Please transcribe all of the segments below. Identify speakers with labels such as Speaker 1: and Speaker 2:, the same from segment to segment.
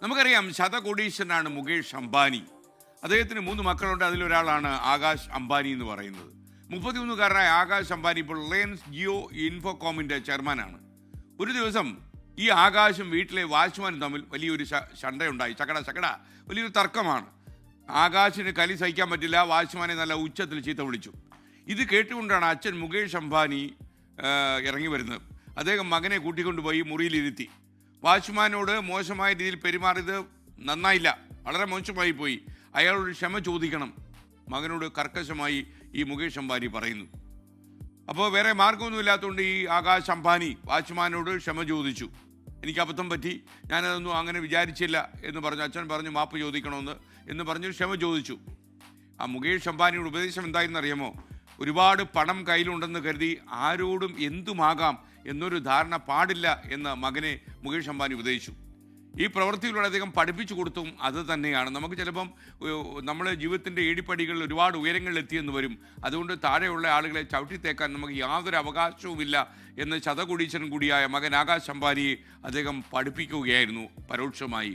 Speaker 1: നമുക്കറിയാം ശതകോടീശ്വരനാണ് മുകേഷ് അംബാനി. അദ്ദേഹത്തിന് 3 മക്കളുണ്ട്. അതിലൊരാളാണ് ആകാശ് അംബാനി എന്ന് പറയുന്നത്. 31കാരനായ ആകാശ് അംബാനി ഇപ്പോൾ റിലയൻസ് ജിയോ ഇൻഫോകോമിൻ്റെ ചെയർമാനാണ്. ഒരു ദിവസം ഈ ആകാശും വീട്ടിലെ വാച്ച്മാനും തമ്മിൽ വലിയൊരു ശണ്ടയുണ്ടായി. ചക്കട വലിയൊരു തർക്കമാണ്. ആകാശിന് കലി സഹിക്കാൻ പറ്റില്ല. വാച്ച്മാനെ നല്ല ഉച്ചത്തിൽ ചീത്ത വിളിച്ചു. ഇത് കേട്ടുകൊണ്ടാണ് അച്ഛൻ മുകേഷ് അംബാനി ഇറങ്ങി വരുന്നത്. അദ്ദേഹം മകനെ കൂട്ടിക്കൊണ്ടുപോയി മുറിയിലിരുത്തി. വാച്ച്മാനോട് മോശമായ രീതിയിൽ പെരുമാറിയത് നന്നായില്ല, വളരെ മോശമായി പോയി, അയാളോട് ക്ഷമ ചോദിക്കണം, മകനോട് കർക്കശമായി ഈ മുകേഷ് അംബാനി പറയുന്നു. അപ്പോൾ വേറെ മാർഗമൊന്നുമില്ലാത്തതുകൊണ്ട് ഈ ആകാശ് അംബാനി വാച്ച്മാനോട് ക്ഷമ ചോദിച്ചു. എനിക്ക് അബദ്ധം പറ്റി, ഞാനതൊന്നും അങ്ങനെ വിചാരിച്ചില്ല എന്ന് പറഞ്ഞു. അച്ഛൻ പറഞ്ഞു മാപ്പ് ചോദിക്കണമെന്ന് എന്ന് പറഞ്ഞ് ക്ഷമ ചോദിച്ചു. ആ മുകേഷ് അംബാനിയുടെ ഉപദേശം എന്തായിരുന്നു അറിയാമോ? ഒരുപാട് പണം കയ്യിലുണ്ടെന്ന് കരുതി ആരോടും എന്തുമാകാം എന്നൊരു ധാരണ പാടില്ല എന്ന് മകനെ മുകേഷ് അംബാനി ഉപദേശിച്ചു. ഈ പ്രവൃത്തിയിലൂടെ അദ്ദേഹം പഠിപ്പിച്ചു കൊടുത്തും അത് തന്നെയാണ്. നമുക്ക് ചിലപ്പം നമ്മുടെ ജീവിതത്തിൻ്റെ ഏടിപ്പടികളിൽ ഒരുപാട് ഉയരങ്ങളിലെത്തിയെന്ന് വരും. അതുകൊണ്ട് താഴെയുള്ള ആളുകളെ ചവിട്ടിത്തേക്കാൻ നമുക്ക് യാതൊരു അവകാശവുമില്ല എന്ന് ശതകോടീശ്വരൻ കൂടിയായ മകൻ ആകാശ് അംബാനിയെ അദ്ദേഹം പഠിപ്പിക്കുകയായിരുന്നു പരോക്ഷമായി.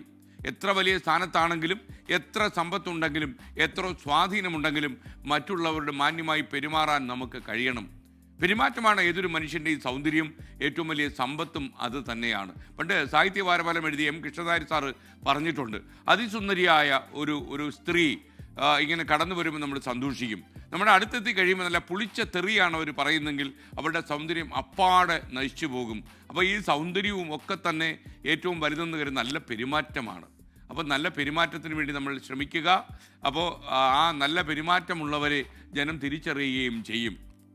Speaker 1: എത്ര വലിയ സ്ഥാനത്താണെങ്കിലും, എത്ര സമ്പത്തുണ്ടെങ്കിലും, എത്ര സ്വാധീനമുണ്ടെങ്കിലും മറ്റുള്ളവരുടെ മാന്യമായി പെരുമാറാൻ നമുക്ക് കഴിയണം. പെരുമാറ്റമാണ് ഏതൊരു മനുഷ്യൻ്റെയും സൗന്ദര്യം, ഏറ്റവും വലിയ സമ്പത്തും അത് തന്നെയാണ്. പണ്ട് സാഹിത്യവാരഫലം എഴുതിയ എം കൃഷ്ണനായർ സാറ് പറഞ്ഞിട്ടുണ്ട്, അതിസുന്ദരിയായ ഒരു സ്ത്രീ ഇങ്ങനെ കടന്നു വരുമ്പോൾ നമ്മൾ സന്തോഷിക്കും. നമ്മുടെ അടുത്തെത്തി കഴിയുമ്പോൾ നല്ല പുളിച്ച തെറിയാണ് അവർ പറയുന്നെങ്കിൽ അവരുടെ സൗന്ദര്യം അപ്പാടെ നശിച്ചു പോകും. അപ്പോൾ ഈ സൗന്ദര്യവും ഒക്കെ തന്നെ ഏറ്റവും വലുതെന്ന് കരുതുന്ന നല്ല പെരുമാറ്റമാണ്. അപ്പോൾ നല്ല പെരുമാറ്റത്തിന് വേണ്ടി നമ്മൾ ശ്രമിക്കുക. അപ്പോൾ ആ നല്ല പെരുമാറ്റമുള്ളവരെ ജനം തിരിച്ചറിയുകയും ചെയ്യും.